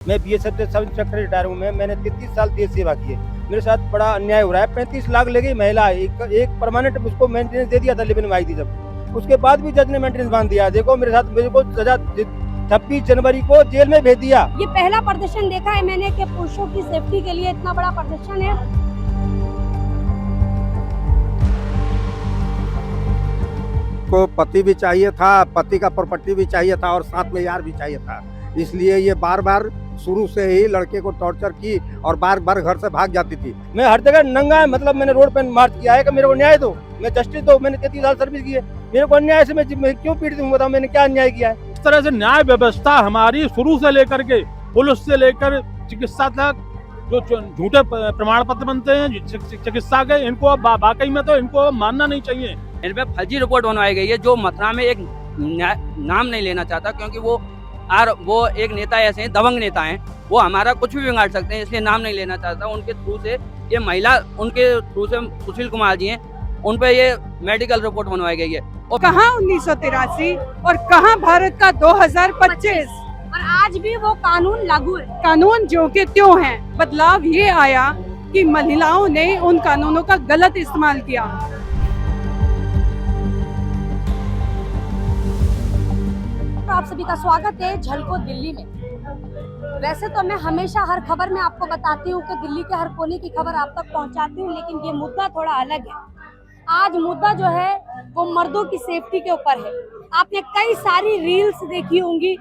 मैं बीएसएफ से sub inspector retire हूँ। मैंने 33 साल देश सेवा की है। मेरे साथ बड़ा अन्याय हो रहा है। 35 लाख ले गई महिला, एक परमानेंट उसको मेंटेनेंस दे दिया था, लिव इन आई थी जब, उसके बाद भी जज ने मेंटेनेंस बांध दिया। देखो मेरे साथ, मेरे को सजा 26 जनवरी को जेल में भेज दिया। ये पहला प्रदर्शन देखा है मैंने कि पुरुषों की सेफ्टी के लिए इतना बड़ा प्रदर्शन है। को पति भी चाहिए था, पति का प्रॉपर्टी भी चाहिए था और साथ में यार भी चाहिए था। इसलिए ये बार बार शुरू से ही लड़के को टॉर्चर की और बार बार घर से भाग जाती थी। मैं हर जगह नंगा, मतलब मैंने रोड पर मार्च किया है कि मेरे को न्याय दो, मैं जस्टिस दो। मैंने 33 साल सर्विस की है, मेरे को अन्याय से मैं क्यों पीड़ित हूँ? बताओ मैंने क्या अन्याय किया है? इस तरह से न्याय व्यवस्था हमारी शुरू से लेकर के पुलिस से लेकर चिकित्सा तक जो झूठे प्रमाण पत्र बनते हैं चिकित्सा के, इनको अब वाकई में तो इनको मानना नहीं चाहिए। इन पे फर्जी रिपोर्ट बनवाई गई है। जो मथुरा में एक नाम नहीं लेना चाहता, क्योंकि वो एक नेता ऐसे हैं, दबंग नेता हैं, वो हमारा कुछ भी बिगाड़ सकते हैं, इसलिए नाम नहीं लेना चाहता। उनके थ्रू से ये महिला, उनके थ्रू से सुशील कुमार जी हैं, उन पे ये मेडिकल रिपोर्ट बनवाई गई है। और कहाँ 1983 और कहाँ भारत का 2025? और आज भी वो कानून लागू है। कानून जो के त्यों हैं। बदलाव ये आया कि महिलाओं ने उन कानूनों का गलत इस्तेमाल किया। तो आप सभी का स्वागत है झलको दिल्ली में। वैसे तो मैं हमेशा हर खबर में आपको बताती हूँ कि दिल्ली के हर कोने की खबर आप तक पहुँचाती हूँ, लेकिन ये मुद्दा थोड़ा अलग है। आज मुद्दा जो है वो मर्दों की सेफ्टी के ऊपर है। आपने कई सारी रील्स देखी होंगी,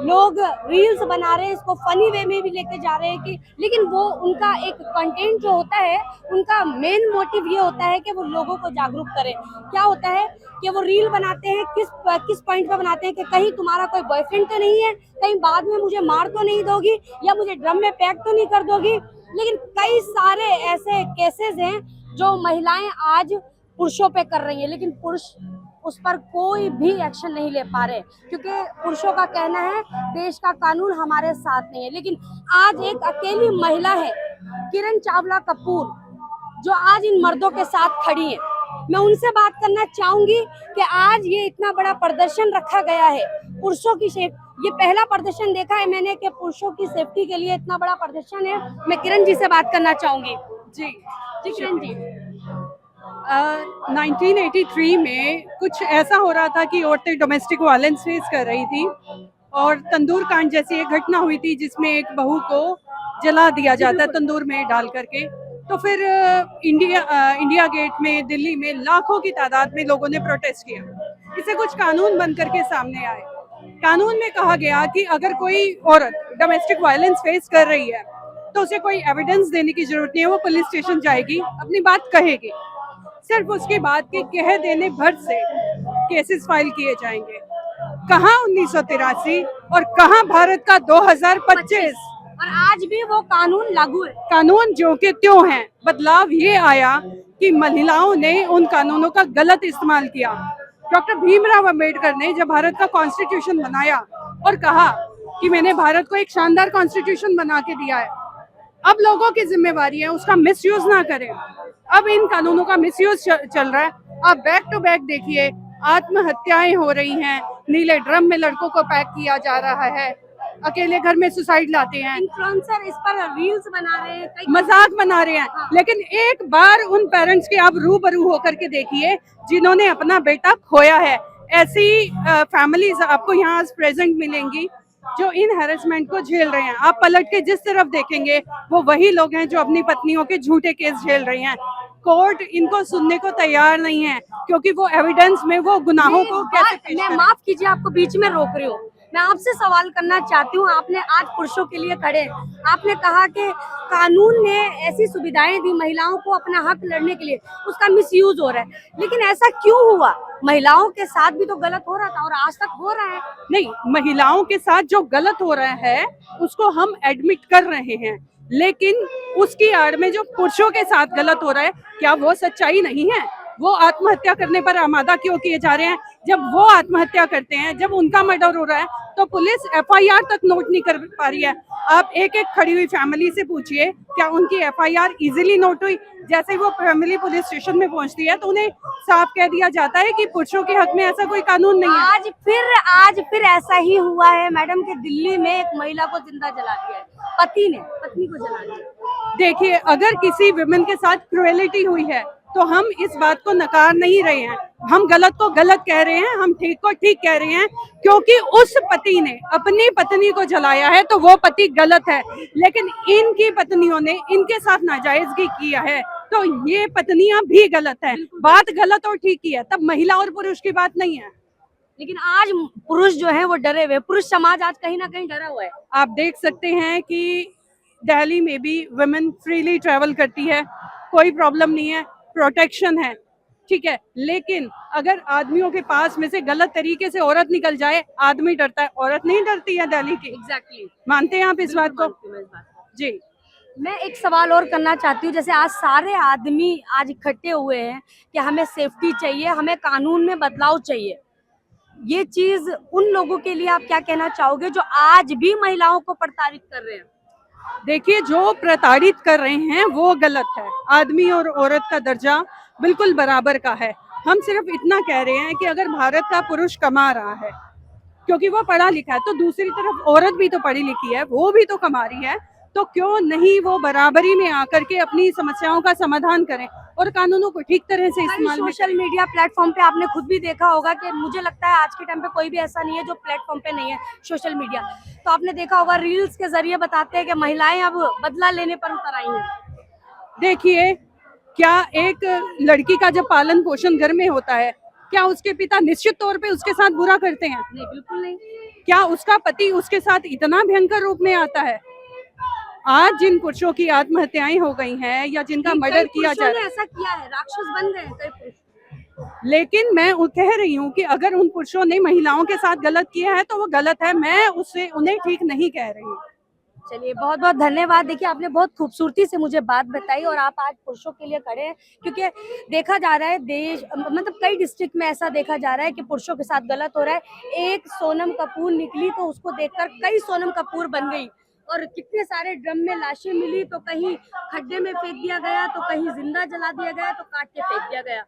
लोग रील्स बना रहे हैं, इसको फनी वे में भी लेके जा रहे हैं कि, लेकिन वो उनका एक कंटेंट जो होता है, उनका मेन मोटिव ये होता है कि वो लोगों को जागरूक करें। क्या होता है कि वो रील बनाते हैं, किस पॉइंट पर बनाते हैं कि कहीं तुम्हारा कोई बॉयफ्रेंड तो नहीं है, कहीं बाद में मुझे मार तो नहीं दोगी, या मुझे ड्रम में पैक तो नहीं कर दोगी। लेकिन कई सारे ऐसे केसेस हैं जो महिलाएं आज पुरुषों पे कर रही हैं, लेकिन पुरुष उस पर कोई भी एक्शन नहीं ले पा रहे, क्योंकि पुरुषों का कहना है देश का कानून हमारे साथ नहीं है। लेकिन आज एक अकेली महिला है, किरण चावला कपूर, जो आज इन मर्दों के साथ खड़ी है। मैं उनसे बात करना चाहूंगी कि आज ये इतना बड़ा प्रदर्शन रखा गया है पुरुषों की ये पहला प्रदर्शन देखा है मैंने कि पुरुषों की सेफ्टी के लिए इतना बड़ा प्रदर्शन है। मैं किरण जी से बात करना चाहूंगी। जी किरण जी, 1983 में कुछ ऐसा हो रहा था कि औरतें डोमेस्टिक वायलेंस फेस कर रही थी और तंदूर कांड जैसी एक घटना हुई थी जिसमें एक बहू को जला दिया जाता है तंदूर में डाल करके। तो फिर इंडिया गेट में दिल्ली में लाखों की तादाद में लोगों ने प्रोटेस्ट किया। इससे कुछ कानून बन करके सामने आए। कानून में कहा गया कि अगर कोई औरत डोमेस्टिक वायलेंस फेस कर रही है तो उसे कोई एविडेंस देने की जरूरत नहीं है, वो पुलिस स्टेशन जाएगी, अपनी बात कहेगी, सिर्फ उसके बाद के कह देने भर से केसेस फाइल किए जाएंगे। कहाँ 1983 और कहाँ भारत का 2025? और आज भी वो कानून लागू है। कानून जो के त्यों हैं। बदलाव ये आया कि महिलाओं ने उन कानूनों का गलत इस्तेमाल किया। डॉक्टर भीमराव अंबेडकर ने जब भारत का कॉन्स्टिट्यूशन बनाया और कहा कि मैंने भारत को एक शानदार कॉन्स्टिट्यूशन बना के दिया है, अब लोगों की जिम्मेवारी है उसका मिसयूज ना करें। अब इन कानूनों का मिसयूज चल रहा है। आप बैक टू बैक देखिए, आत्महत्याएं हो रही हैं, नीले ड्रम में लड़कों को पैक किया जा रहा है, अकेले घर में सुसाइड लाते हैं, इन्फ्लुएंसर इस पर रील्स बना रहे हैं, मजाक बना रहे हैं। लेकिन एक बार उन पेरेंट्स के आप रूबरू होकर के देखिए जिन्होंने अपना बेटा खोया है। ऐसी फैमिलीज आपको यहाँ प्रेजेंट मिलेंगी जो इन हैरेसमेंट को झेल रहे हैं। आप पलट के जिस तरफ देखेंगे वो वही लोग हैं जो अपनी पत्नियों के झूठे केस झेल रही हैं। कोर्ट इनको सुनने को तैयार नहीं है, क्योंकि वो एविडेंस में वो गुनाहों को कैसे पेश मैं करें। माफ कीजिए, आपको बीच में रोक रही हूँ। मैं आपसे सवाल करना चाहती हूँ, आपने आज पुरुषों के लिए खड़े, आपने कहा कि कानून ने ऐसी सुविधाएं दी महिलाओं को अपना हक लड़ने के लिए, उसका मिसयूज हो रहा है। लेकिन ऐसा क्यों हुआ? महिलाओं के साथ भी तो गलत हो रहा था और आज तक हो रहा है। नहीं, महिलाओं के साथ जो गलत हो रहा है उसको हम एडमिट कर रहे हैं, लेकिन उसकी आड़ में जो पुरुषों के साथ गलत हो रहा है, क्या वो सच्चाई नहीं है? वो आत्महत्या करने पर आमादा क्यों किए जा रहे हैं? जब वो आत्महत्या करते हैं, जब उनका मर्डर हो रहा है, तो पुलिस FIR तक नोट नहीं कर पा रही है। आप एक एक खड़ी हुई फैमिली से पूछिए, क्या उनकी एफआईआर इजीली नोट हुई? जैसे ही वो फैमिली पुलिस स्टेशन में पहुंचती है तो उन्हें साफ कह दिया जाता है कि पुरुषों के हक में ऐसा कोई कानून नहीं है। आज फिर ऐसा ही हुआ है मैडम कि दिल्ली में एक महिला को जिंदा जला दिया है, पति ने पत्नी को जला दिया। देखिए, अगर किसी विमेन के साथ क्रुएलिटी हुई है तो हम इस बात को नकार नहीं रहे हैं, हम गलत को गलत कह रहे हैं, हम ठीक को ठीक कह रहे हैं, क्योंकि उस पति ने अपनी पत्नी को जलाया है तो वो पति गलत है, लेकिन इनकी पत्नियों ने इनके साथ नाजायजगी किया है तो ये पत्नियां भी गलत है। बात गलत और ठीक की है, तब महिला और पुरुष की बात नहीं है। लेकिन आज पुरुष जो है वो डरे हुए, पुरुष समाज आज कहीं ना कहीं डरा हुआ है। आप देख सकते हैं कि दिल्ली में भी वुमेन फ्रीली ट्रैवल करती है, कोई प्रॉब्लम नहीं है, प्रोटेक्शन है, ठीक है। लेकिन अगर आदमियों के पास में से गलत तरीके से औरत निकल जाए, आदमी डरता है, औरत नहीं डरती है दिल्ली की। एग्जैक्टली मानते हैं आप इस बात को? जी। मैं एक सवाल और करना चाहती हूँ, जैसे आज सारे आदमी आज इकट्ठे हुए हैं कि हमें सेफ्टी चाहिए, हमें कानून में बदलाव चाहिए, ये चीज उन लोगों के लिए आप क्या कहना चाहोगे जो आज भी महिलाओं को प्रताड़ित कर रहे हैं? देखिए, जो प्रताड़ित कर रहे हैं वो गलत है। आदमी और औरत का दर्जा बिल्कुल बराबर का है। हम सिर्फ इतना कह रहे हैं कि अगर भारत का पुरुष कमा रहा है क्योंकि वो पढ़ा लिखा है, तो दूसरी तरफ औरत भी तो पढ़ी लिखी है, वो भी तो कमा रही है, तो क्यों नहीं वो बराबरी में आकर के अपनी समस्याओं का समाधान करें और कानूनों को ठीक तरह से इस्तेमाल में। सोशल मीडिया प्लेटफॉर्म पे आपने खुद भी देखा होगा कि मुझे लगता है आज के टाइम पे कोई भी ऐसा नहीं है जो प्लेटफॉर्म पे नहीं है सोशल मीडिया। तो आपने देखा होगा रील्स के जरिए बताते हैं कि महिलाएं अब बदला लेने पर उतर आई हैं। देखिए, क्या एक लड़की का जब पालन पोषण घर में होता है, क्या उसके पिता निश्चित तौर पे उसके साथ बुरा करते हैं? नहीं, बिल्कुल नहीं। क्या उसका पति उसके साथ इतना भयंकर रूप में आता है? आज जिन पुरुषों की आत्महत्याएं हो गई हैं या जिनका मर्डर किया जा रहा है, ऐसा किया है, राक्षस बन गए हैं कई पुरुष। लेकिन मैं कह रही हूँ कि अगर उन पुरुषों ने महिलाओं के साथ गलत किया है तो वो गलत है, मैं उससे उन्हें ठीक नहीं कह रही हूँ। चलिए, बहुत बहुत धन्यवाद। देखिए, आपने बहुत खूबसूरती से मुझे बात बताई और आप आज पुरुषों के लिए खड़े हैं, क्योंकि देखा जा रहा है देश मतलब कई डिस्ट्रिक्ट में ऐसा देखा जा रहा है कि पुरुषों के साथ गलत हो रहा है। एक सोनम कपूर निकली तो उसको देखकर कई सोनम कपूर बन गई, और कितने सारे ड्रम में लाशें मिली, तो कहीं खड्डे में फेंक दिया गया, तो कहीं जिंदा जला दिया गया, तो काट के फेंक दिया गया।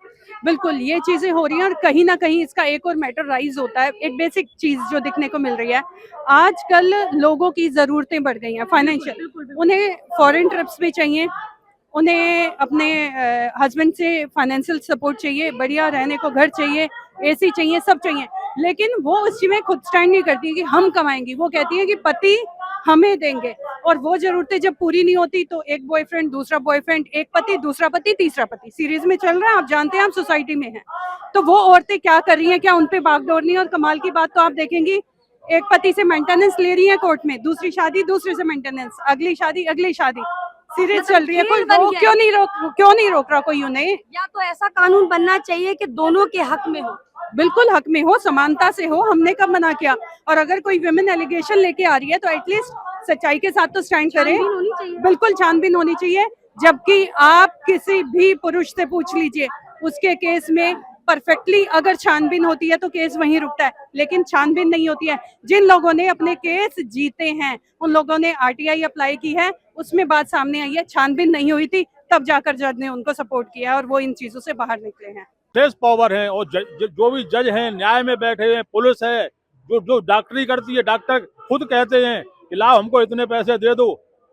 बिल्कुल, ये चीजें हो रही हैं और कहीं ना कहीं इसका एक और मैटर राइज होता है। एक बेसिक चीज जो दिखने को मिल रही है, आजकल लोगों की जरूरतें बढ़ गई हैं फाइनेंशियल। उन्हें फॉरेन ट्रिप्स भी चाहिए, उन्हें अपने हस्बैंड से फाइनेंशियल सपोर्ट चाहिए, बढ़िया रहने को घर चाहिए, एसी चाहिए, सब चाहिए, लेकिन वो उसी में खुद स्टैंड नहीं करती कि हम कमाएंगी। वो कहती है कि पति हमें देंगे, और वो जरूरतें जब पूरी नहीं होती तो एक बॉयफ्रेंड, दूसरा बॉयफ्रेंड, एक पति, दूसरा पति, तीसरा पति, सीरीज में चल रहा है। आप जानते हैं, आप सोसाइटी में हैं, तो वो औरतें क्या कर रही हैं, क्या उनपे बागडोर नहीं है? और कमाल की बात तो आप देखेंगी, एक पति से मेंटेनेंस ले रही है कोर्ट में, दूसरी शादी दूसरे से मेंटेनेंस, अगली शादी अगली शादी, सीरीज चल रही है। कोई क्यों नहीं रोक रहा कोई उन्हें? या तो ऐसा कानून बनना चाहिए कि दोनों के हक में हो, बिल्कुल हक में हो, समानता से हो। हमने कब मना किया? और अगर कोई विमेन एलिगेशन लेके आ रही है तो एटलीस्ट सच्चाई के साथ तो स्टैंड करें। बिल्कुल छानबीन होनी चाहिए। जबकि आप किसी भी पुरुष से पूछ लीजिए, उसके केस में परफेक्टली अगर छानबीन होती है तो केस वहीं रुकता है, लेकिन छानबीन नहीं होती है। जिन लोगों ने अपने केस जीते हैं, उन लोगों ने आरटीआई अप्लाई की है, उसमें बात सामने आई है, छानबीन नहीं हुई थी, तब जाकर जज ने उनको सपोर्ट किया और वो इन चीजों से बाहर निकले हैं। केस पावर है, और जो भी जज हैं, न्याय में बैठे हैं, पुलिस है, जो डॉक्टरी करती है, डॉक्टर खुद कहते हैं कि लाओ हमको इतने पैसे दे दो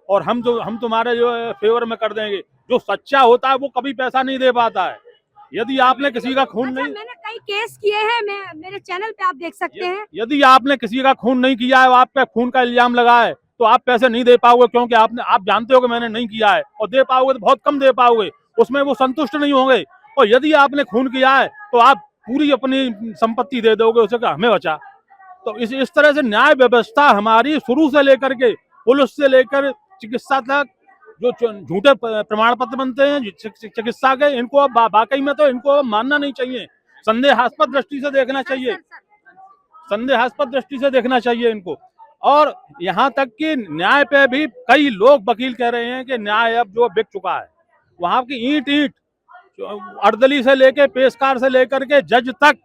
और हम तुम्हारे जो फेवर में कर देंगे। जो सच्चा होता है वो कभी पैसा नहीं दे पाता है। यदि आपने किसी का खून नहीं, मैंने कई केस किए हैं, मैं मेरे चैनल पे आप देख सकते हैं। यदि आपने किसी का खून नहीं किया है, आप पे खून का इल्जाम लगा है, तो आप पैसे नहीं दे पाओगे, क्योंकि आप जानते हो कि मैंने नहीं किया है, और दे पाओगे तो बहुत कम दे पाओगे, उसमें वो संतुष्ट नहीं होंगे। और यदि आपने खून किया है तो आप पूरी अपनी संपत्ति दे दोगे उसे, क्या हमें बचा। तो इस तरह से न्याय व्यवस्था हमारी शुरू से लेकर के, पुलिस से लेकर चिकित्सा तक, जो झूठे प्रमाण पत्र बनते हैं चिकित्सा के, इनको अब वाकई में तो इनको मानना नहीं चाहिए, संदेहास्पद दृष्टि से देखना चाहिए, संदेहास्पद दृष्टि से देखना चाहिए इनको। और यहाँ तक कि न्याय पे भी कई लोग वकील कह रहे हैं कि न्याय अब जो बिक चुका है। वहां की ईंट अर्दली से लेके पेशकार से लेकर के जज तक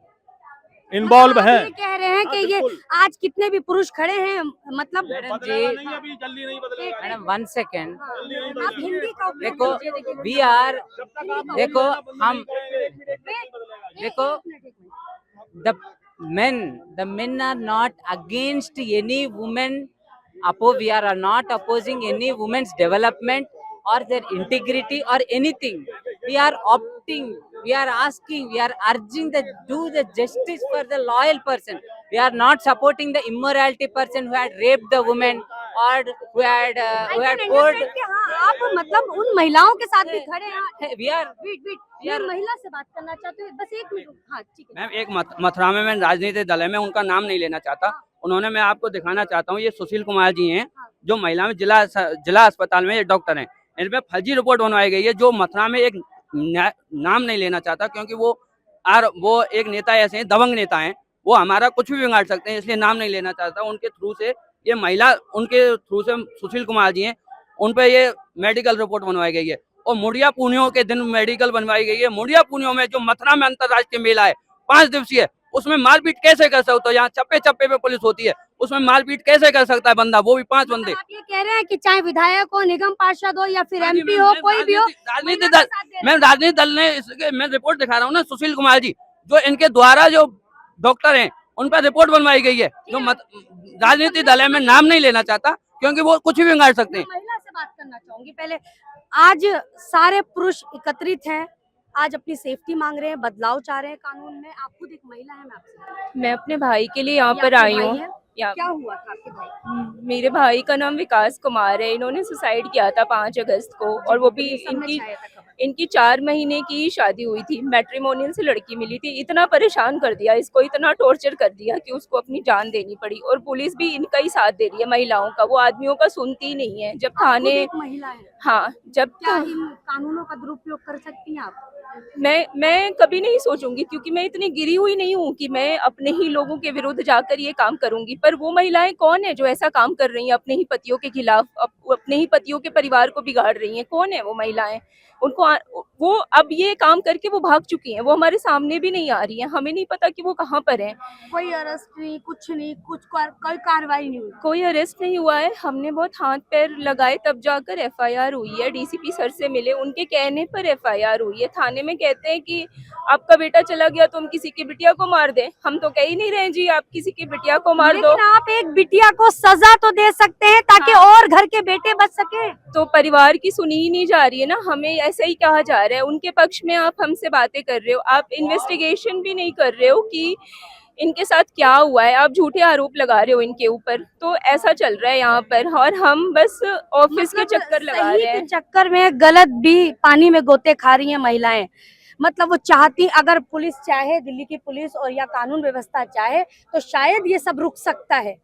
इन्वॉल्व मतलब हैं। आप ये कह रहे हैं कि ये बिल्कुल। आज कितने भी पुरुष खड़े हैं मतलब मैडम बदलेगा जी, नहीं, अभी जल्दी नहीं बदलेगा। Madam 1 second. आप हिंदी का उपयोग देखो, कीजिए, देखिए। वी आर, जब तक आप देखो, बोलना बंद नहीं हम- करेंगे, तब तक नहीं बदलेगा। देखो, the men are not against any woman. We are not opposing any woman's development or their integrity or anything. We are opting, we are asking, we are urging that do the justice for the loyal person. We are not supporting the immorality person who had raped the woman or who had poured. हाँ, आप मतलब उन महिलाओं के साथ भी खड़े हैं। We are वेट मैं महिला से बात करना चाहती हूँ, बस 1 मिनट। हाँ ठीक है। मैम एक मथुरा में राजनीतिक दल है, मैं उनका नाम नहीं लेना चाहता। उन्होंने, मैं आपको दिखाना चाहता हूँ, ये सुशील कुमार जी हैं जो महिला में जिला अस्पताल में ये डॉक्टर हैं। इन पे फर्जी रिपोर्ट बनवाई गई है, जो मथुरा में एक नाम नहीं लेना चाहता क्योंकि वो एक नेता ऐसे हैं, दबंग नेता हैं, वो हमारा कुछ भी बिगाड़ सकते हैं, इसलिए नाम नहीं लेना चाहता। उनके थ्रू से ये महिला, उनके थ्रू से सुशील कुमार जी हैं, उन पे ये मेडिकल रिपोर्ट बनवाई गई है। और मुड़िया पूनियों के दिन मेडिकल बनवाई गई है। मुड़िया पूनियों में जो मथुरा में अंतर्राष्ट्रीय मेला है 5 दिवसीय, उसमें मारपीट कैसे कर सकते हो? यहाँ चप्पे चप्पे पे पुलिस होती है, उसमें मारपीट कैसे कर सकता है बंदा, वो भी 5 बंदे। आप ये कह रहे हैं कि चाहे विधायक हो, निगम पार्षद हो या फिर एमपी हो, कोई भी हो, राजनीतिक दल, मैं राजनीतिक दल ने इसके, मैं रिपोर्ट दिखा रहा हूँ ना, सुशील कुमार जी जो इनके द्वारा जो डॉक्टर हैं उन पर रिपोर्ट बनवाई गई है। जो राजनीतिक दल है, मैं नाम नहीं लेना चाहता क्योंकि वो कुछ भी बिगाड़ सकते हैं। महिला से बात करना चाहूंगी पहले। आज सारे पुरुष एकत्रित हैं, आज अपनी सेफ्टी मांग रहे हैं, बदलाव चाह रहे हैं कानून में। आप खुद एक महिला है, मैं आपसे, मैं अपने भाई के लिए यहाँ ये पर आपके आई भाई हूँ। हैं? या क्या हुआ था आपके भाई? मेरे भाई का नाम विकास कुमार है। इन्होंने सुसाइड किया था 5 अगस्त को, और वो भी सब में छाया था खबर। इनकी 4 महीने की शादी हुई थी। मैट्रिमोनियल से लड़की मिली थी। इतना परेशान कर दिया इसको, इतना टॉर्चर कर दिया कि उसको अपनी जान देनी पड़ी। और पुलिस भी इनका ही साथ दे रही है, महिलाओं का। वो आदमियों का सुनती ही नहीं है। जब आप खुद थाने, एक महिला है, हाँ, जब क्या इन कानूनों का दुरुपयोग कर सकती हैं आप? मैं कभी नहीं सोचूंगी, क्योंकि मैं इतनी गिरी हुई नहीं हूँ कि मैं अपने ही लोगों के विरुद्ध जाकर ये काम करूंगी। पर वो महिलाएं कौन है जो ऐसा काम कर रही हैं अपने ही पतियों के खिलाफ, अपने ही पतियों के परिवार को बिगाड़ रही हैं? कौन है वो महिलाएं? वो अब ये काम करके वो भाग चुकी हैं। वो हमारे सामने भी नहीं आ रही हैं। हमें नहीं पता कि वो कहाँ पर हैं। कोई अरेस्ट नहीं, कुछ नहीं, कोई कार्रवाई नहीं हुई। कोई अरेस्ट नहीं हुआ है। हमने बहुत हाथ पैर लगाए तब जाकर एफआईआर हुई है। डीसीपी सर से मिले, उनके कहने पर एफआईआर हुई है। थाने में कहते हैं कि आपका बेटा चला गया तो हम किसी की बिटिया को मार दें। हम तो कह ही नहीं रहे जी आप किसी की बिटिया को मार दो। लेकिन आप एक बिटिया को सजा तो दे सकते हैं ताकि और घर के बेटे बच सके। तो परिवार की सुनी ही नहीं जा रही है ना। हमें ऐसा ही कहा जा रहा है। उनके पक्ष में आप हमसे बातें कर रहे हो, आप इन्वेस्टिगेशन भी नहीं कर रहे हो कि इनके साथ क्या हुआ है। आप झूठे आरोप लगा रहे हो इनके ऊपर। तो ऐसा चल रहा है यहाँ पर, और हम बस ऑफिस के चक्कर लगा सही रहे हैं। के चक्कर में गलत भी पानी में गोते खा रही हैं महिलाएं। मतलब वो चाहती, अगर पुलिस चाहे, दिल्ली की पुलिस और या कानून व्यवस्था चाहे तो शायद ये सब रुक सकता है।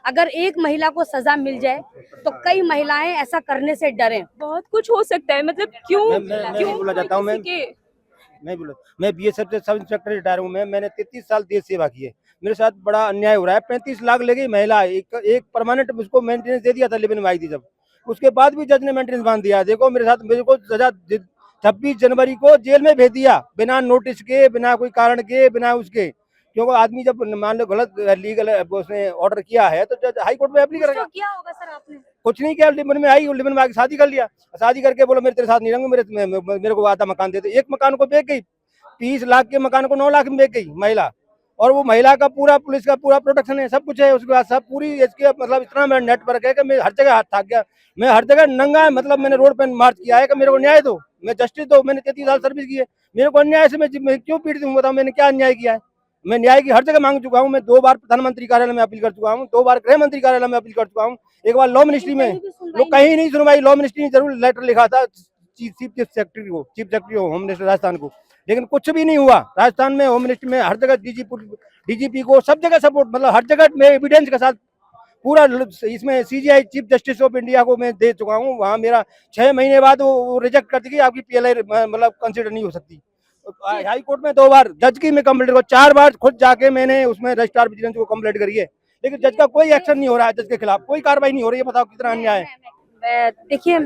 अगर एक महिला को सजा मिल जाए तो कई महिलाएं ऐसा करने से डरें। बहुत कुछ हो सकता है। मतलब क्यों मैं बोला चाहता हूँ, मैं बीएसएफ से सब इंस्पेक्टर रिटायर हूँ। मैंने 33 साल देश सेवा की है। मेरे साथ बड़ा अन्याय हो रहा है। 35 लाख ले गई महिला, एक परमानेंट उसको मेंटेनेंस दे दिया था, लिव इन वाई थी जब, उसके बाद भी जज ने मेंटेनेंस बांध दिया। देखो मेरे साथ, मेरे को सजा 26 जनवरी को जेल में भेज दिया, बिना नोटिस के, बिना कोई कारण के, बिना उसके। क्योंकि आदमी जब मान लो गलत लीगल उसने ऑर्डर किया है तो हाई कोर्ट में एप्ली करेगा। क्या होगा सर आपने? कुछ नहीं किया, लिव इन में आई, लिव इन में शादी कर लिया। शादी करके बोलो मेरे तेरे साथ नहीं रहूंगा, मेरे को आधा मकान दे दे। एक मकान को बेच गई, 30 लाख के मकान को 9 लाख में बेच गई महिला। और वो महिला का पूरा, पुलिस का पूरा प्रोटेक्शन है, सब कुछ है उसके बाद, सब पूरी इसके मतलब इतना मेरा नेटवर्क है कि मैं हर जगह हाथ थक गया। मैं हर जगह नंगा है, मतलब मैंने रोड पे मार्च किया है कि मेरे को न्याय दो, मैं जस्टिस दो। मैंने 33 साल सर्विस की है, मेरे को अन्याय से मैं क्यों पीड़ित हूँ? बताओ मैंने क्या अन्याय किया है? मैं न्याय की हर जगह मांग चुका हूँ। मैं 2 बार प्रधानमंत्री कार्यालय में अपील कर चुका हूँ, 2 बार गृह मंत्री कार्यालय में अपील कर चुका हूँ, एक बार लॉ मिनिस्ट्री में। लोग कहीं नहीं सुनवाई। लॉ मिनिस्ट्री ने जरूर लेटर लिखा था चीफ सेक्रेटरी को, होम मिनिस्टर राजस्थान को, लेकिन कुछ भी नहीं हुआ। राजस्थान में होम मिनिस्ट्री में हर जगह डीजीपी को सब जगह सपोर्ट, मतलब हर जगह में एविडेंस के साथ पूरा। इसमें CGI chief justice of India को मैं दे चुका हूँ। वहाँ मेरा 6 महीने बाद वो रिजेक्ट करती कि आपकी पीएलआई मतलब कंसिडर नहीं हो सकती। हाई कोर्ट में 2 बार जज की मैं कंप्लेंट को, 4 बार खुद जाके मैंने उसमें रजिस्ट्रार विजिलेंस को कंप्लेंट करी है, लेकिन जज का कोई एक्शन नहीं हो रहा है। जज के खिलाफ कोई कार्रवाई नहीं हो रही है। बताओ कितना अन्याय है। देखिए,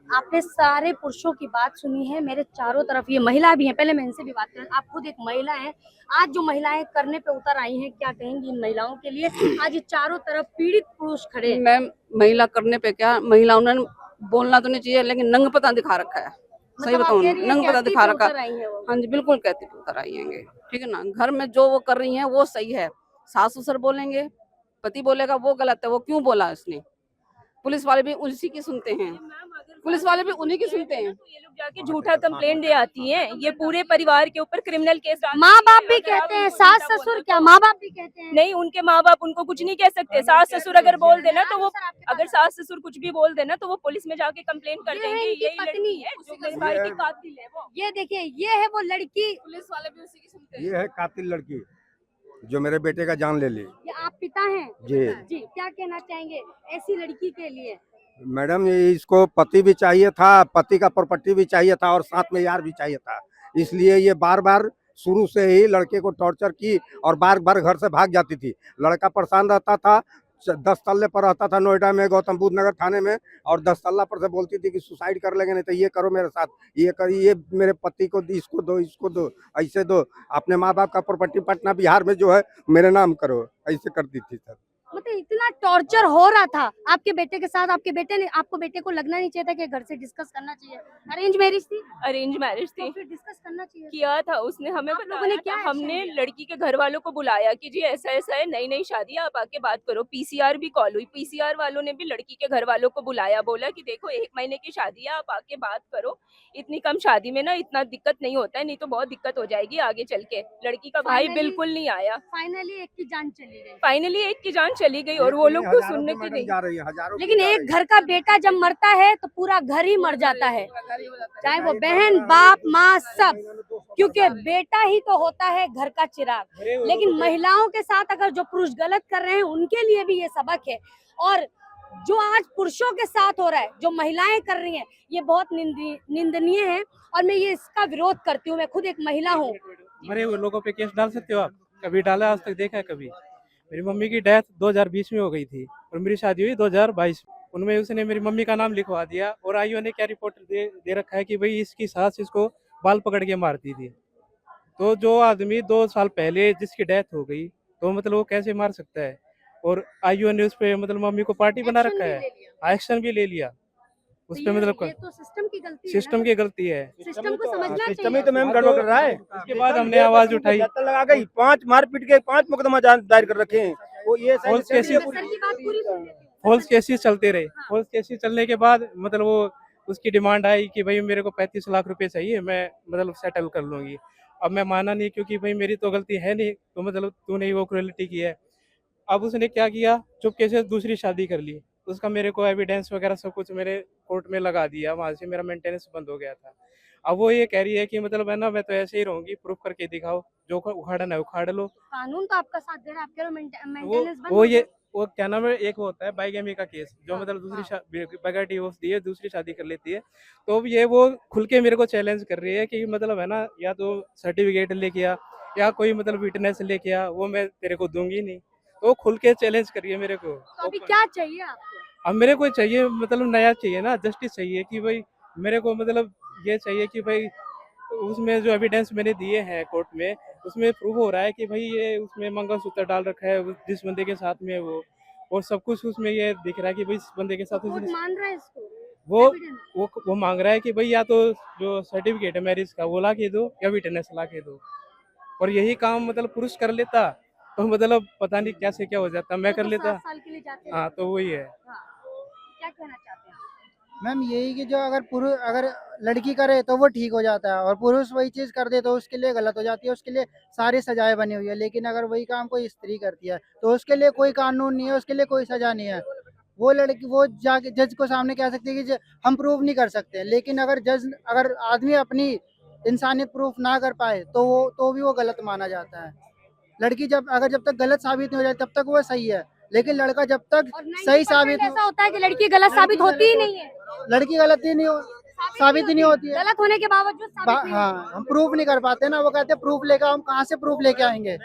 आपने सारे पुरुषों की बात सुनी है, मेरे चारों तरफ ये महिला भी हैं। पहले मैं इनसे भी बात करूं। आप खुद एक महिला हैं, आज जो महिलाएं करने पे उतर आई हैं, क्या कहेंगी इन महिलाओं के लिए? आज ये चारों तरफ पीड़ित पुरुष खड़े हैं। मैम महिला करने पे क्या, महिलाओं ने बोलना तो नहीं चाहिए लेकिन नंग पता दिखा रखा है। सही मतलब आप बताऊं, कह रही हैं नंग कि पता अति दिखा पे रखा। उतर आई हैं वो। हाँ जी बिल्कुल कहती पे उतर आई हैं, ठीक है ना। घर में जो वो कर रही हैं वो सही है, सास ससुर बोलेंगे, पति बोलेगा वो गलत है, वो क्यों बोला उसने। पुलिस वाले भी उसी की सुनते हैं, पुलिस वाले भी उन्हीं की सुनते हैं। तो ये लोग जाके झूठा कंप्लेंट दे आती हैं, ये पूरे परिवार के ऊपर क्रिमिनल केस डाल माँ बाप भी अगर आप कहते हैं, उनको सास झूठा ससुर बोलते क्या, तो- माँ बाप भी कहते हैं। नहीं, उनके माँ बाप उनको कुछ नहीं कह सकते। सास ससुर अगर बोल देना तो वो, अगर सास ससुर कुछ भी बोल देना तो वो पुलिस में जाके कंप्लेंट कर ये है देंगे। इनकी यही पत्नी, लड़की है जो मेरे भाई की कातिल है वो। ये देखिए, ये है वो लड़की। पुलिस वाले भी उसी की सुनते हैं। ये है कातिल लड़की जो मेरे बेटे का जान ले ली। ये आप पिता हैं जी जी, क्या कहना चाहेंगे ऐसी लड़की के लिए? मैडम, ये इसको पति भी चाहिए था, पति का प्रॉपर्टी भी चाहिए था और साथ में यार भी चाहिए था। इसलिए ये बार बार शुरू से ही लड़के को टॉर्चर की और बार बार घर से भाग जाती थी। लड़का परेशान रहता था, 10 तल्ले पर रहता था नोएडा में, गौतम बुद्ध नगर थाने में, और 10 तल्ला पर से बोलती थी कि सुसाइड कर लेंगे, नहीं तो ये करो मेरे साथ, ये कर, ये मेरे पति को इसको दो, इसको दो, ऐसे दो, अपने माँ बाप का प्रॉपर्टी पटना बिहार में जो है मेरे नाम करो, ऐसे करती थी सर। मतलब इतना टॉर्चर हो रहा था आपके बेटे के साथ। आपके बेटे ने, आपको बेटे को लगना नहीं चाहिए था कि घर से डिस्कस करना चाहिए? अरेंज मैरिज थी, अरेंज मैरिज तो थी, फिर डिस्कस करना चाहिए। किया था उसने, हमें आप लोगों बताया ने था। क्या हमने एक्शन लिया? लड़की के घर वालों को बुलाया कि जी ऐसा ऐसा है, नई नई शादी है, आप आके बात करो। पीसीआर भी कॉल हुई, पीसीआर वालों ने भी लड़की के घर वालों को बुलाया, बोला कि देखो 1 महीने की शादी है, आप आके बात करो। इतनी कम शादी में ना इतना दिक्कत नहीं होता है, नहीं तो बहुत दिक्कत हो जाएगी आगे चल के। लड़की का भाई Finally- बिल्कुल नहीं आया। फाइनली एक की जान चली गई। फाइनली एक की जान चली गई और वो लोग को हजारों सुनने की की मैडम नहीं। जा रही है, हजारों की लेकिन जा एक रही है। घर का बेटा जब मरता है तो पूरा घर ही मर जाता है, चाहे वो बहन, बाप, माँ, सब, क्योंकि बेटा ही तो होता है घर का चिराग। लेकिन महिलाओं के साथ अगर जो पुरुष गलत कर रहे हैं उनके लिए भी ये सबक है, और जो आज पुरुषों के साथ हो रहा है, जो महिलाएं कर रही हैं, ये बहुत निंदनीय है और मैं ये इसका विरोध करती हूँ। मैं खुद एक महिला हूँ। मरे हुए लोगों पे केस डाल सकते हो आप? कभी डाला आज तक देखा है कभी? मेरी मम्मी की डेथ 2020 में हो गई थी और मेरी शादी हुई 2022 में। उनमें उसने मेरी मम्मी का नाम लिखवा दिया और आईओ ने क्या रिपोर्ट दे रखा है कि भाई इसकी सास इसको बाल पकड़ के मारती थी। तो जो आदमी 2 साल पहले जिसकी डेथ हो गई तो मतलब वो कैसे मार सकता है? और आईओ ने उस पे मतलब मम्मी को पार्टी बना एक्शन रखा भी है, ले लिया। एक्शन भी ले लिया उस तो पे। मतलब ये तो सिस्टम की गलती है सिस्टम ना? की गलती है। सिस्टम को समझना सिस्टम ही चाहिए। तो मैम गड़बड़ कर रहा है। उसके बाद हमने आवाज उठाई, लगा गई, 5 मारपीट के 5 मुकदमा दायर कर रखे हैं। वो ये फॉल्स मैं केसेस, सर की बात पूरी सुन लेती हूँ। फॉल्स केसेस चलते रहे। फॉल्स केसेस चलने के बाद मतलब वो उसकी डिमांड आई कि भाई मेरे को 35 लाख रुपए चाहिए, मैं मतलब सेटल कर लूंगी। अब मैं माना नहीं क्योंकि भाई मेरी तो गलती है नहीं, तो मतलब तूने ही वो क्रूएलिटी की है। अब उसने क्या किया, चुपके से दूसरी शादी कर ली। उसका मेरे को एविडेंस वगैरह सब कुछ मेरे कोर्ट में लगा दिया, वहाँ से मेरा मेंटेनेंस बंद हो गया था। अब वो ये कह रही है कि मतलब है ना, मैं तो ऐसे ही रहूंगी, प्रूफ करके दिखाओ, जो उखाड़ना है उखाड़ लो। कानून तो आपका साथ दे रहा है, आपके वो मेंटेनेंस बंद वो हो ये गया। वो क्या नाम है, एक होता है बाइगेमी का केस, जो हाँ, मतलब दूसरी हाँ। बगैर डिवोर्स दिए दूसरी शादी कर लेती है। तो अब ये वो खुल के मेरे को चैलेंज कर रही है कि मतलब है ना, या तो सर्टिफिकेट लेके आ या कोई मतलब विटनेस लेके आ, वो मैं तेरे को दूंगी नहीं। तो वो खुल के चैलेंज कर रही है मेरे को। तो अभी क्या चाहिए आपको? अब मेरे को चाहिए मतलब नया चाहिए ना, जस्टिस चाहिए कि भाई मेरे को मतलब ये चाहिए कि भाई उसमें जो एविडेंस मैंने दिए हैं कोर्ट में, उसमें प्रूव हो रहा है कि भाई ये उसमें मंगलसूत्र डाल रखा है जिस बंदे के साथ में वो, और सब कुछ उसमें ये दिख रहा है कि भाई इस बंदे के साथ कोर्ट मान रहा है इसको? वो Evidence? वो मांग रहा है कि भाई या तो जो सर्टिफिकेट है मैरिज का वो ला के दो या विटनेस ला के दो। और यही काम मतलब पुरुष कर लेता तो मतलब पता नहीं कैसे क्या हो जाता, मैं वो कर तो लेता। 7 साल के लिए जाते हैं। हाँ तो वही है। हाँ। क्या कहना चाहते हैं आप? मैम यही कि जो अगर लड़की करे तो वो ठीक हो जाता है और पुरुष वही चीज़ कर दे तो उसके लिए गलत हो जाती है, उसके लिए सारी सजाएं बनी हुई है। लेकिन अगर वही काम कोई स्त्री करती है तो उसके लिए कोई कानून नहीं है, उसके लिए कोई सजा नहीं है। वो लड़की वो जाके जज को सामने कह सकती है कि हम प्रूव नहीं कर सकते, लेकिन अगर आदमी अपनी इंसानियत प्रूफ ना कर पाए तो भी वो गलत माना जाता है। लड़की जब तक गलत साबित नहीं हो जाए तब तक वो सही है, लेकिन लड़का जब तक और 90% सही साबित ऐसा होता है कि लड़की गलत साबित होती ही नहीं है। लड़की गलत ही नहीं हो साबित ही नहीं होती है। गलत होने के बावजूद साबित नहीं हाँ, हम प्रूफ नहीं कर पाते ना। वो कहते हैं प्रूफ लेकर, हम कहाँ से प्रूफ लेके आएंगे?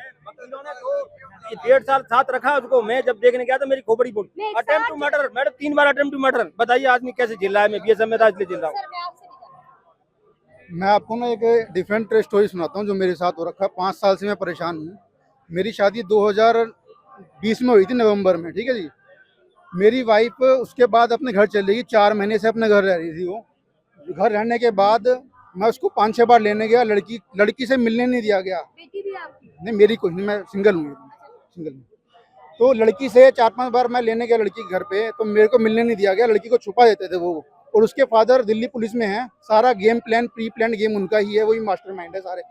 1.5 साल साथ रखा उसको। मैं जब देखने गया तो मेरी खोपड़ी फूट। नहीं, एक अटेम्प्ट टू मर्डर मैडम, 3 बार अटेम्प्ट टू मर्डर। बताइए आदमी कैसे झेल रहा है। मैं बीएसएफ में था इसलिए झेल रहा हूँ। सर, मैं आपसे भी जानना मैं आपको ना एक डिफरेंट स्टोरी सुनाता हूँ जो मेरे साथ हो रखा है। 5 साल से मैं परेशान हूँ। मेरी शादी 2020 में हुई थी नवंबर में, ठीक है जी। मेरी वाइफ उसके बाद अपने घर चली गई, 4 महीने से अपने घर रह रही थी। वो घर रहने के बाद मैं उसको 5-6 बार लेने गया, लड़की से मिलने नहीं दिया गया। बेटी भी आपकी? नहीं, मेरी कुछ नहीं, मैं सिंगल हूँ, सिंगल हूँ। तो लड़की से 4-5 बार मैं लेने गया लड़की के घर पे, तो मेरे को मिलने नहीं दिया गया। लड़की को छुपा देते थे वो। और उसके फादर दिल्ली पुलिस में हैं। सारा game plan, pre plan game उनका ही है, वही मास्टरमाइंड है सारे।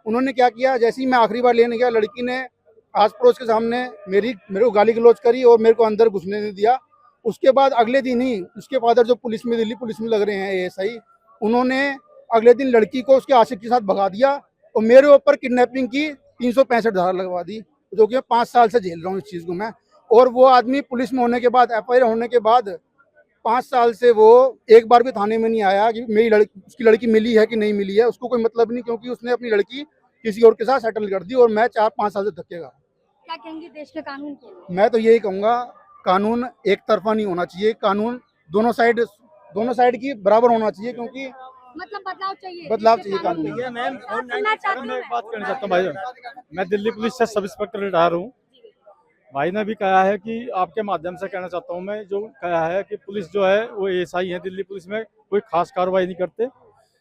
उन्होंने क्या किया, जैसे ही मैं आखिरी बार लेने गया, लड़की ने आस पड़ोस के सामने मेरे को गाली गलौज करी और मेरे को अंदर घुसने नहीं दिया। उसके बाद अगले दिन ही उसके फादर जो पुलिस में, दिल्ली पुलिस में लग रहे हैं एएसआई, उन्होंने अगले दिन लड़की को उसके आशिक के साथ भगा दिया और मेरे ऊपर किडनैपिंग की 365 धारा लगवा दी, जो कि 5 साल से झेल रहा हूँ इस चीज़ को मैं। और वो आदमी पुलिस में होने के बाद, एफआईआर होने के बाद 5 साल से वो एक बार भी थाने में नहीं आया कि मेरी उसकी लड़की मिली है कि नहीं मिली है। उसको कोई मतलब नहीं, क्योंकि उसने अपनी लड़की किसी और के साथ सेटल कर दी और मैं 4-5 साल से धक्के खा। क्या कहेंगे देश के कानून के लिए? मैं तो यही कहूँगा, कानून एक तरफा नहीं होना चाहिए। कानून दोनों साइड की बराबर होना चाहिए, क्योंकि मतलब बदलाव चाहिए। बदलाव देश के चाहिए कानून कानून में। में। और सुनना चाहती मैं हूँ एक बात कहना चाहता हूँ भाई, मैं दिल्ली पुलिस से सब इंस्पेक्टर रिटायर हूँ। भाई ने भी कहा है कि आपके माध्यम से कहना चाहता हूँ मैं, जो कहा है कि पुलिस जो है वो एएसआई है दिल्ली पुलिस में, कोई खास कार्रवाई नहीं करते।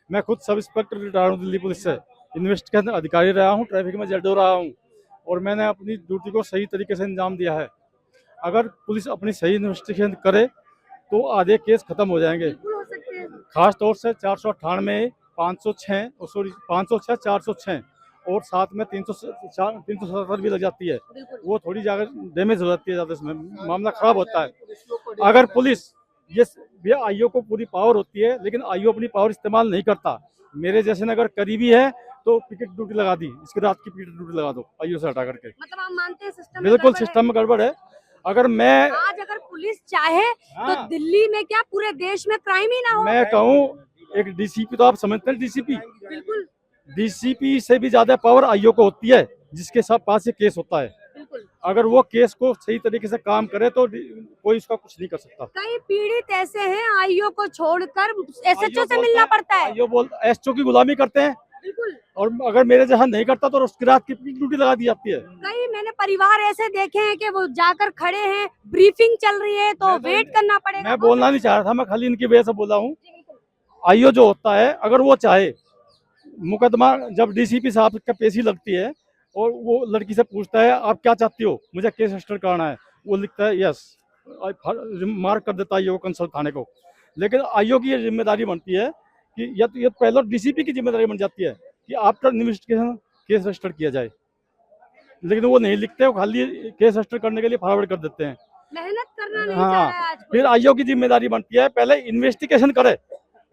मैं खुद सब इंस्पेक्टर रिटायर हूँ दिल्ली पुलिस से, इन्वेस्टिगेशन अधिकारी रहा हूँ, ट्रैफिक में जेडो रहा हूँ, और मैंने अपनी ड्यूटी को सही तरीके से अंजाम दिया है। अगर पुलिस अपनी सही इन्वेस्टिगेशन करे तो आधे केस खत्म हो जाएंगे। बिल्कुल हो सकते हैं। खास तौर से 498, 506, 406 और साथ में 377 भी लग जाती है। बिल्कुल। वो थोड़ी ज्यादा डैमेज हो जाती है, ज्यादा इसमें मामला खराब होता है। अगर पुलिस ये आईओ को पूरी पावर होती है, लेकिन आईओ अपनी पावर इस्तेमाल नहीं करता। मेरे जैसे ने अगर करीबी है तो पिकेट ड्यूटी लगा दी, इसकी रात की पिकेट ड्यूटी लगा दो आईओ से हटा करके। मतलब आप मानते हैं सिस्टम बिल्कुल सिस्टम में गड़बड़ है। अगर मैं आज अगर पुलिस चाहे तो दिल्ली में क्या पूरे देश में क्राइम ही ना हो? मैं कहूँ एक डीसीपी, तो आप समझते हैं डीसीपी, बिल्कुल डीसीपी से भी ज्यादा पावर आईओ को होती है, जिसके साथ पास ये केस होता है। बिल्कुल। अगर वो केस को सही तरीके से काम करे तो कोई उसका कुछ नहीं कर सकता। कई पीड़ित ऐसे हैं आईओ को छोड़कर एसएचओ से मिलना पड़ता है। आईओ एसएचओ की गुलामी करते हैं, बिल्कुल। और अगर मेरे जैसा नहीं करता तो उसकी रात की ड्यूटी लगा दी जाती है। कई मैंने परिवार ऐसे देखे हैं कि वो जाकर खड़े हैं, ब्रीफिंग चल रही है तो वेट करना पड़ेगा। मैं बोलना नहीं चाह रहा था, मैं खाली इनकी वजह से बोला हूँ। आईओ जो होता है, अगर वो चाहे, मुकदमा जब डीसीपी साहब का पेशी लगती है और वो लड़की से पूछता है आप क्या चाहती हो, मुझे केस रजिस्टर कराना है, वो लिखता है यस, मार्क कर देता है वो कंसल्ट थाने को। लेकिन आईओ की ये जिम्मेदारी बनती है कि ये पहले डीसीपी की जिम्मेदारी बन जाती है कि आफ्टर इन्वेस्टिगेशन केस रजिस्टर किया जाए, लेकिन वो नहीं लिखते, वो खाली केस रजिस्टर करने के लिए फॉरवर्ड कर देते हैं। मेहनत करना नहीं चाह रहा है हाँ, आज कोई। फिर आईओ की जिम्मेदारी बनती है पहले इन्वेस्टिगेशन करे,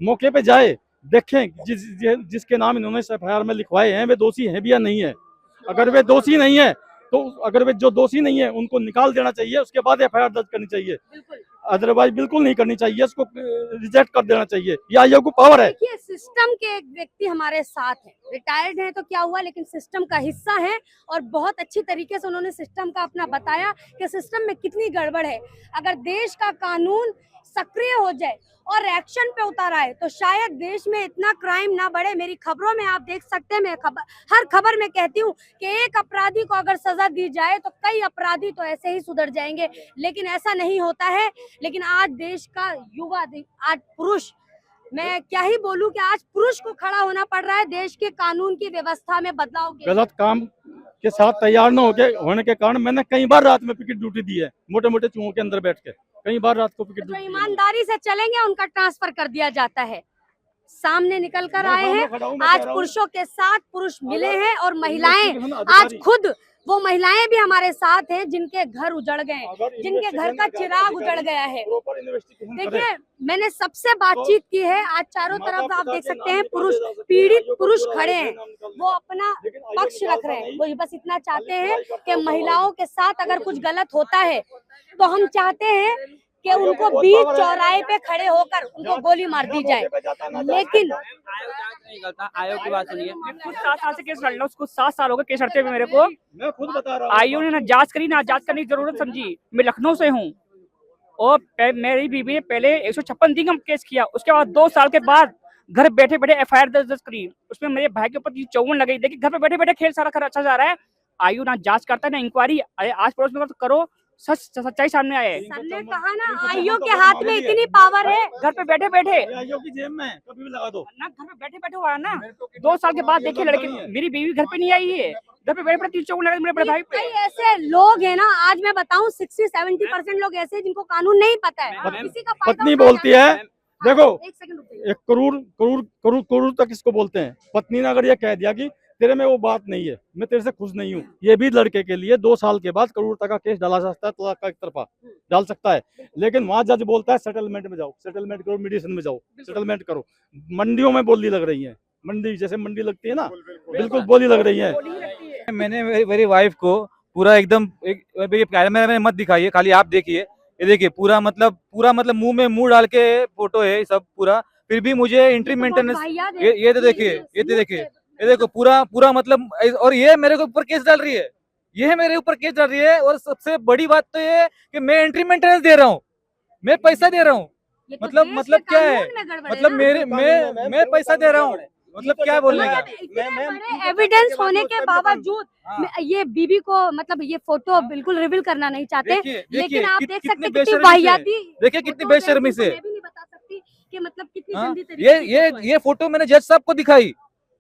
मौके पे जाए, देखें जिसके नाम इन्होंने एफआईआर में लिखवाए हैं वे दोषी हैं भी या नहीं है। अगर वे दोषी नहीं है तो अगर वे जो दोषी नहीं है उनको निकाल देना चाहिए, उसके बाद एफआईआर दर्ज करनी चाहिए। अदरवाइज बिल्कुल नहीं करनी चाहिए, उसको रिजेक्ट कर देना चाहिए। ये आईओ को पावर है। देखिए सिस्टम के एक व्यक्ति हमारे साथ हैं, रिटायर्ड हैं तो क्या हुआ, लेकिन सिस्टम का हिस्सा है और बहुत अच्छी तरीके से उन्होंने सिस्टम का अपना बताया कि सिस्टम में कितनी गड़बड़ है। अगर देश का कानून सक्रिय हो जाए और एक्शन पे उतर आए तो शायद देश में इतना क्राइम ना बढ़े। मेरी खबरों में आप देख सकते हैं, मैं हर खबर में कहती हूँ कि एक अपराधी को अगर सजा दी जाए तो कई अपराधी तो ऐसे ही सुधर जाएंगे, लेकिन ऐसा नहीं होता है। लेकिन आज देश का युवा, आज पुरुष, मैं क्या ही बोलूं कि आज पुरुष को खड़ा होना पड़ रहा है देश के कानून की व्यवस्था में बदलाव के। गलत काम के साथ तैयार न होने के कारण मैंने कई बार रात में पिकेट ड्यूटी दी है, मोटे मोटे चूहों के अंदर बैठ के कई बार रात को पिकेट जो ड्यूटी। ईमानदारी से चलेंगे उनका ट्रांसफर कर दिया जाता है। सामने निकल कर आए हैं, आज पुरुषों के साथ पुरुष मिले हैं और महिलाएं, आज खुद वो महिलाएं भी हमारे साथ हैं जिनके घर उजड़ गए, जिनके घर का चिराग उजड़ गया है। देखिए मैंने सबसे बातचीत की है, आज चारों तरफ आप देख सकते हैं पुरुष, पीड़ित पुरुष खड़े हैं, वो अपना पक्ष रख रहे हैं। वो बस इतना चाहते हैं कि महिलाओं के साथ अगर कुछ गलत होता है तो हम चाहते हैं कि उनको बीच चौराहे पे खड़े होकर उनको गोली मार दी जाए, लेकिन नहीं करता। आयोग की बात सुनिए। खुद 7 साल से केस लड़ रहा हूँ, कुछ 7 साल हो गए केस लड़ते हुए मेरे को। मैं खुद बता रहा हूँ। आयोग ने ना जांच करी ना जांच करने की जरूरत समझी। मैं लखनऊ से हूँ और मेरी बीवी ने पहले 156 दिन का केस किया, उसके बाद 2 साल के बाद घर बैठे बैठे FIR दर्ज करी, उसमें मेरे भाई के ऊपर 54 लगी। लेकिन घर पे बैठे बैठे खेल सारा अच्छा जा रहा है। आयु ना जांच करता है ना इंक्वायरी। आस पड़ोस में तो करो, सच्चाई सामने आए। सर ने कहा ना आयोग के हाथ में इतनी पावर है, घर पे बैठे बैठे आयोग की जेब में कभी भी लगा दो ना, घर पे बैठे बैठे हुआ है ना। 2 साल के बाद देखिए लड़के, मेरी बीवी घर पे नहीं आई है, घर पे बैठे बैठे 354 लगे मेरे बड़े भाई पे। कई ऐसे लोग हैं ना, आज मैं बताऊं 60-70% लोग ऐसे हैं जिनको कानून नहीं पता है। किसी का फायदा पत्नी उठाया बोलती जाता है, देखो एक सेकंड रुकिए। 1 करोड़ करोड़ करोड़ करोड़ तक इसको बोलते हैं। पत्नी ने अगर ये कह दिया कि तेरे में वो बात नहीं है, मैं तेरे से खुश नहीं हूँ, ये भी लड़के के लिए 2 साल के बाद करोड़ तक का केस डाला जा सकता है, तलाक का एक तरफा डाल सकता है। लेकिन वहाँ जज बोलता है सेटलमेंट में जाओ, सेटलमेंट करो, मीडिएशन में जाओ, सेटलमेंट करो। मंडियों में बोली लग रही है, मंडी जैसे मंडी लगती है ना, बिल्कुल बोली लग रही है। मैंने मेरी वाइफ को पूरा एकदम कैमरा में मत दिखाइए, खाली आप देखिए, ये देखिए पूरा मतलब मुंह में मुंह डाल के फोटो है ये सब पूरा। फिर भी मुझे एंट्री मेंटेनेंस, ये तो देखिए, ये तो देखिए, ये देखो पूरा मतलब, और ये मेरे को ऊपर केस डाल रही है, ये मेरे ऊपर केस डाल रही है। और सबसे बड़ी बात तो ये कि मैं एंट्री मेंटेनेंस दे रहा हूँ, मैं पैसा दे रहा हूँ। मतलब क्या है, मतलब मैं पैसा दे रहा हूँ, मतलब क्या बोलने का। एविडेंस होने के बावजूद ये बीबी को मतलब ये फोटो बिल्कुल रिवील करना नहीं चाहते, लेकिन आप देख सकते कितनी वाहियाती, देखिए कितनी बेशर्मी से। मैं भी नहीं बता सकती कि मतलब कितनी गंदी तरीके ये फोटो मैंने जज साहब को दिखाई,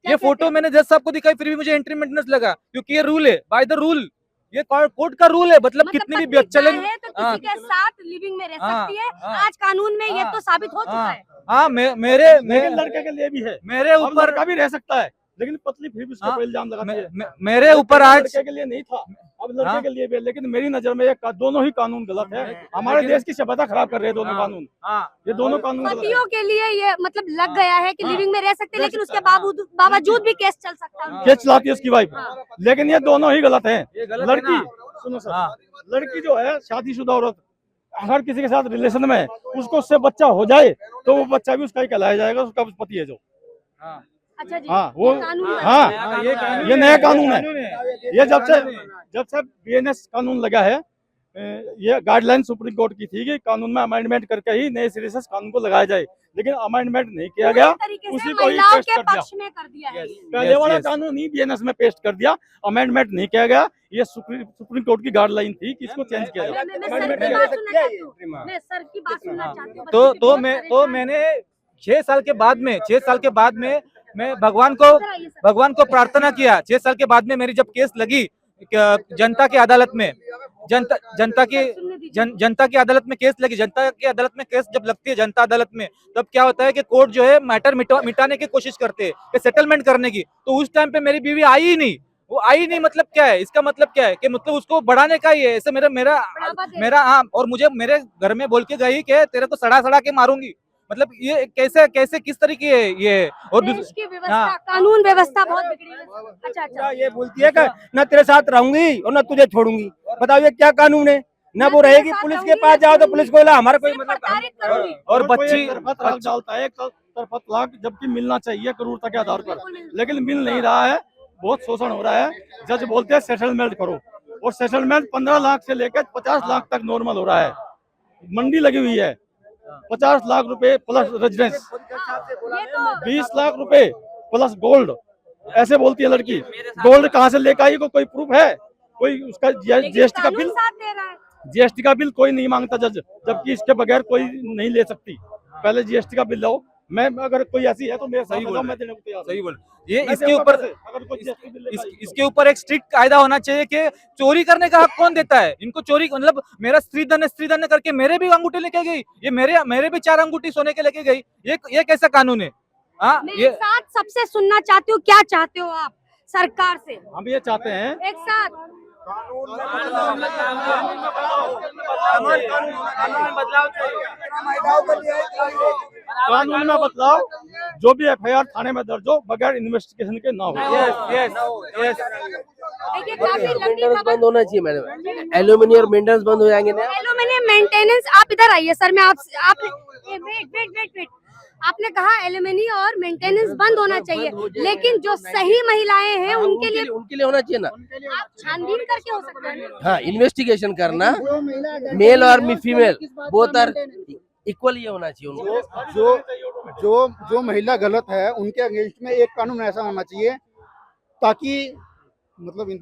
ये फोटो मैंने जज साहब को दिखाई, फिर भी मुझे एंट्री मेंटेनेंस लगा, क्योंकि ये रूल है, बाय द रूल, ये कोर्ट का रूल है। मतलब कितनी भी चलन है तो किसी के साथ लिविंग में रह सकती है, आज कानून में ये तो साबित हो चुका है। हाँ, मेरे लड़के के लिए भी है, मेरे ऊपर लड़का भी रह सकता है, लेकिन पत्नी फिर भी उसके ऊपर इल्जाम लगाती है। मेरे ऊपर आज लड़के के लिए नहीं था, अब लड़के के लिए भी है, लेकिन मेरी नजर में ये दोनों ही कानून गलत है। हमारे देश की सभ्यता खराब कर रहे हैं दोनों कानून, ये दोनों कानून गलत है। पतियों के लिए ये मतलब लग गया है कि लिविंग में रह सकते हैं, लेकिन उसके बावजूद भी केस चल सकता है। केस चलाती है उसकी वाइफ, लेकिन ये दोनों ही गलत है। लड़की, सुनो सर, लड़की जो है शादीशुदा औरत, अगर किसी के साथ रिलेशन में है, उसको उससे बच्चा हो जाए तो वो बच्चा भी उसका ही कहलाया जाएगा, उसका पति है जो। अच्छा जी, हाँ वो, हाँ ये नया कानून है। ये जब से BNS कानून लगा है, ये गाइडलाइन सुप्रीम कोर्ट की थी कि कानून में अमेंडमेंट करके ही नए सिरे से कानून को लगाया जाए, लेकिन अमेंडमेंट नहीं किया गया, उसी को ही पेश कर दिया। पहले वाला कानून ही BNS में पेश कर दिया, अमेंडमेंट नहीं किया गया। ये सुप्रीम कोर्ट की गाइडलाइन थी कि इसको चेंज किया जाए। तो मैंने 6 साल के बाद में मैं भगवान को प्रार्थना किया। 6 साल के बाद में मेरी जब केस लगी जनता की अदालत में, जनता की अदालत में केस लगी, जनता की अदालत में केस जब लगती है जनता अदालत में, तब क्या होता है कि कोर्ट जो है मैटर मिटाने की कोशिश करते हैं, सेटलमेंट करने की। तो उस टाइम पे मेरी बीवी आई ही नहीं, वो आई नहीं। मतलब क्या है इसका, मतलब क्या है कि मतलब उसको बढ़ाने का ही है ऐसे मेरा हाँ। और मुझे मेरे घर में बोल के गई कि तेरे को सड़ा के मारूंगी। मतलब ये कैसे किस तरीके है ये। और देश की व्यवस्था, कानून व्यवस्था बहुत बिगड़ी है। अच्छा, ये बोलती है कि न तेरे साथ रहूंगी और न तुझे छोड़ूंगी। बताओ ये क्या कानून है? न वो रहेगी, पुलिस के पास जाओ तो पुलिस को हमारा कोई मतलब। और बच्ची तलाक डालता है, एक तरफा तलाक, जबकि मिलना चाहिए क्रूरता के आधार पर, लेकिन मिल नहीं रहा है, बहुत शोषण हो रहा है। जज बोलते हैं सेटलमेंट करो, और सेटलमेंट 15 लाख से लेकर 50 लाख तक नॉर्मल हो रहा है। मंडी लगी हुई है, 50 लाख रुपए प्लस रेजिडेंस, 20 लाख रुपए प्लस गोल्ड, ऐसे बोलती है लड़की। गोल्ड कहाँ से लेकर आई, कोई प्रूफ है? कोई उसका GST का बिल, GST का बिल कोई नहीं मांगता जज, जबकि इसके बगैर कोई नहीं ले सकती। पहले GST का बिल लाओ। मैं अगर कोई ऐसी है तो मेरे सही बोल, मैं देने को तैयार। सही बोल। ये इसके ऊपर एक स्ट्रिक्ट कायदा होना चाहिए कि चोरी करने का हक कौन देता है इनको। चोरी मतलब मेरा स्त्री धन करके मेरे भी अंगूठे लेके गई, ये मेरे भी 4 अंगूठी सोने के लेके गई। ये कैसा कानून है? हाँ, एक साथ सबसे सुनना चाहती हूँ, क्या चाहते हो आप सरकार से? हम ये चाहते हैं एक साथ कानून में बदलाव, जो भी FIR थाने में दर्ज हो बगैर इन्वेस्टिगेशन के ना हो। देखिए काफी लंबी मेंटेनेंस खबर। बंद होना चाहिए मैडम, एल्यूमिनियम और मेंटेनेंस बंद हो जाएंगे ना। एल्यूमिनियम मेंटेनेंस, आप इधर आइए सर, मैं आपने वेट आपने कहा एल्यूमिनियम और मेंटेनेंस बंद होना चाहिए, लेकिन जो सही महिलाएं हैं उनके लिए होना चाहिए ना। आप छानबीन करके हो सकता है ना? हाँ, इन्वेस्टिगेशन करना, मेल और फीमेल बोथ आर इक्वल ये होना चाहिए उनको। जो महिला गलत है उनके अगेंस्ट में एक कानून ऐसा होना चाहिए ताकि मतलब मैं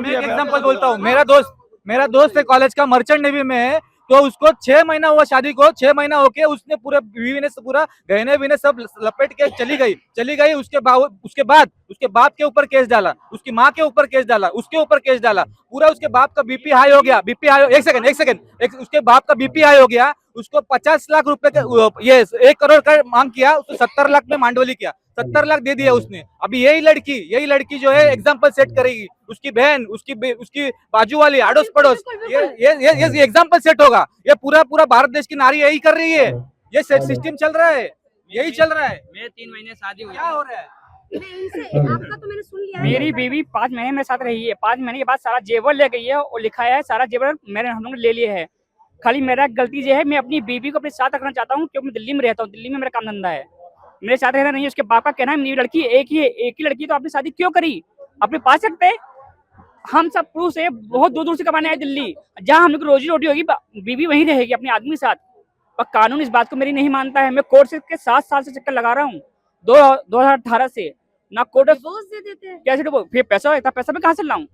एक एग्जांपल बोलता हूँ। मेरा दोस्त है कॉलेज का, मर्चेंट नेवी में है, तो उसको 6 महीना हुआ शादी को, 6 महीना होके उसने पूरे बीवी ने पूरा गहने विने सब लपेट के चली गई। उसके बाप के ऊपर केस डाला, उसकी माँ के ऊपर केस डाला, उसके ऊपर केस डाला, पूरा उसके बाप का बीपी हाई हो गया। एक सेकंड, उसके बाप का बीपी हाई हो गया, उसको 50 लाख रुपए ये 1 करोड़ का मांग किया, उसको 70 लाख में मांडवली किया, 70 लाख दे दिया उसने। अभी यही लड़की जो है एग्जाम्पल सेट करेगी, उसकी बहन, उसकी बाजू वाली, अड़ोस पड़ोस, ये एग्जाम्पल सेट होगा। ये पूरा भारत देश की नारी यही कर रही है, ये सिस्टम चल रहा है, यही चल रहा है। मेरे 3 महीने शादी हुई, क्या हो रहा है? आपका तो मैंने सुन लिया। मेरी बीवी 5 महीने मेरे साथ रही है, 5 महीने के बाद सारा जेवर ले गई है और लिखा है सारा जेवर हम लोग ले लिए है। खाली मेरा गलती ये है, मैं अपनी बीवी को अपने साथ रखना चाहता हूँ क्योंकि मैं दिल्ली में रहता हूँ, दिल्ली में मेरा काम धंधा है, मेरे साथ रहना नहीं है। उसके बाप का कहना है मेरी लड़की एक ही है, एक ही लड़की तो आपने शादी क्यों करी, अपने पास सकते हैं। हम सब पुरुष है, बहुत दूर से कमाने आए दिल्ली, जहाँ हम लोग रोजी रोटी होगी, बीवी वहीं रहेगी अपने आदमी के साथ। पर कानून इस बात को मेरी नहीं मानता है। मैं कोर्ट से 7 साल से चक्कर लगा रहा हूँ, 2018 से ना कोर्ट डिवोर्स दे देते हैं। कैसे डिवोर्स, फिर पैसा इतना पैसा मैं कहाँ से लाऊं?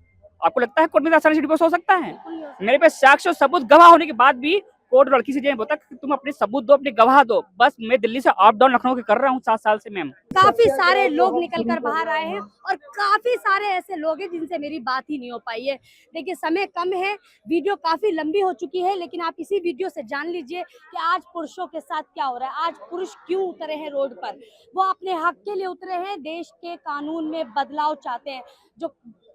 आपको लगता है कोर्ट में आसानी से डिवोर्स हो सकता है? मेरे पे साक्ष्य और सबूत गवाह होने के बाद भी कोर्ट लड़की से ये बोलता कि तुम अपने सबूत दो, अपने गवाह दो। बस मैं दिल्ली से अप डाउन लखनऊ के कर रहा हूँ 7 साल से मैम। काफी सारे लोग निकल कर बाहर आए हैं और काफी सारे ऐसे लोग हैं जिनसे मेरी बात ही नहीं हो पाई है। देखिए समय कम है, वीडियो काफी लंबी हो चुकी है, लेकिन आप इसी वीडियो से जान लीजिए कि आज पुरुषों के साथ क्या हो रहा है। आज पुरुष क्यों उतरे हैं रोड पर? वो अपने हक के लिए उतरे हैं, देश के कानून में बदलाव चाहते हैं। जो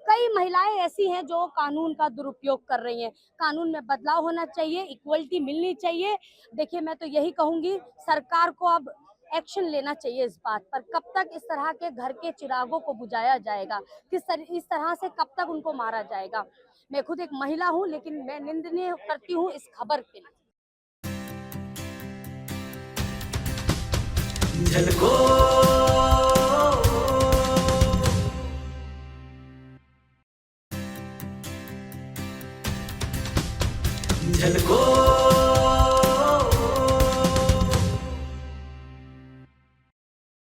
कई महिलाएं ऐसी हैं जो कानून का दुरुपयोग कर रही हैं। कानून में बदलाव होना चाहिए, इक्वलिटी मिलनी चाहिए। देखिए मैं तो यही कहूंगी, सरकार को अब एक्शन लेना चाहिए इस बात पर। कब तक इस तरह के घर के चिरागों को बुझाया जाएगा? इस तरह से कब तक उनको मारा जाएगा? मैं खुद एक महिला हूं, लेकिन मैं निंदनीय करती हूं इस खबर के लिए। झलको